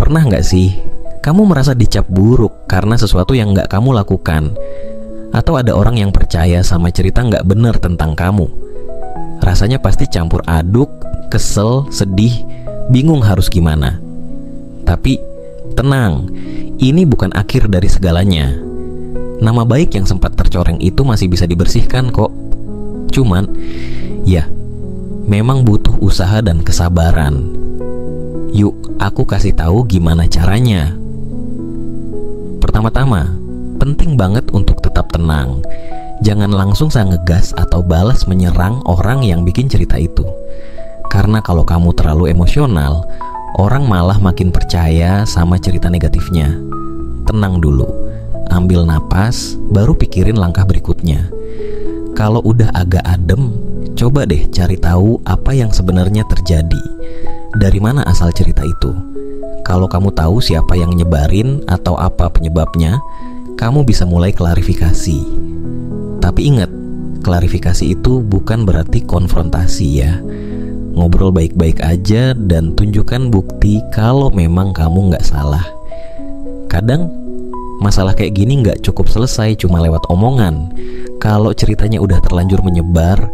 Pernah nggak sih kamu merasa dicap buruk karena sesuatu yang nggak kamu lakukan? Atau ada orang yang percaya sama cerita nggak bener tentang kamu? Rasanya pasti campur aduk, kesel, sedih, bingung harus gimana. Tapi tenang, ini bukan akhir dari segalanya. Nama baik yang sempat tercoreng itu masih bisa dibersihkan kok. Cuman, ya, memang butuh usaha dan kesabaran. Yuk, aku kasih tahu gimana caranya. Pertama-tama, penting banget untuk tetap tenang. Jangan langsung ngegas atau balas menyerang orang yang bikin cerita itu. Karena kalau kamu terlalu emosional, orang malah makin percaya sama cerita negatifnya. Tenang dulu, ambil napas, baru pikirin langkah berikutnya. Kalau udah agak adem, coba deh cari tahu apa yang sebenarnya terjadi. Dari mana asal cerita itu? Kalau kamu tahu siapa yang nyebarin atau apa penyebabnya, kamu bisa mulai klarifikasi. Tapi ingat, klarifikasi itu bukan berarti konfrontasi ya. Ngobrol baik-baik aja dan tunjukkan bukti kalau memang kamu nggak salah. Kadang masalah kayak gini nggak cukup selesai cuma lewat omongan. Kalau ceritanya udah terlanjur menyebar,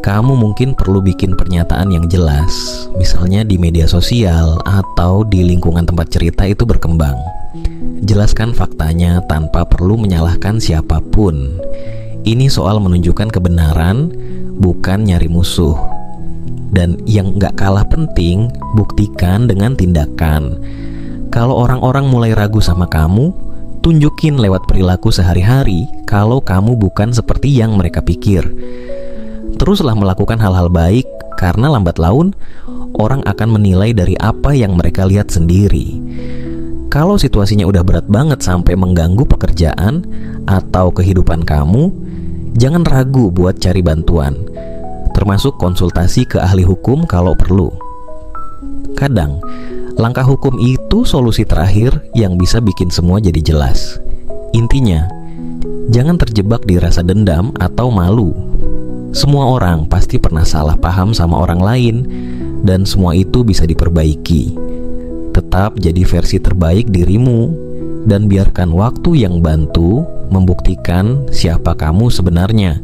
kamu mungkin perlu bikin pernyataan yang jelas. Misalnya di media sosial atau di lingkungan tempat cerita itu berkembang. Jelaskan faktanya tanpa perlu menyalahkan siapapun. Ini soal menunjukkan kebenaran, bukan nyari musuh. Dan yang gak kalah penting, buktikan dengan tindakan. Kalau orang-orang mulai ragu sama kamu, tunjukin lewat perilaku sehari-hari kalau kamu bukan seperti yang mereka pikir. Teruslah melakukan hal-hal baik, karena lambat laun orang akan menilai dari apa yang mereka lihat sendiri. Kalau situasinya udah berat banget sampai mengganggu pekerjaan atau kehidupan kamu, jangan ragu buat cari bantuan, termasuk konsultasi ke ahli hukum kalau perlu. Kadang, langkah hukum itu solusi terakhir yang bisa bikin semua jadi jelas. Intinya, jangan terjebak di rasa dendam atau malu. Semua orang pasti pernah salah paham sama orang lain, dan semua itu bisa diperbaiki. Tetap jadi versi terbaik dirimu, dan biarkan waktu yang bantu membuktikan siapa kamu sebenarnya,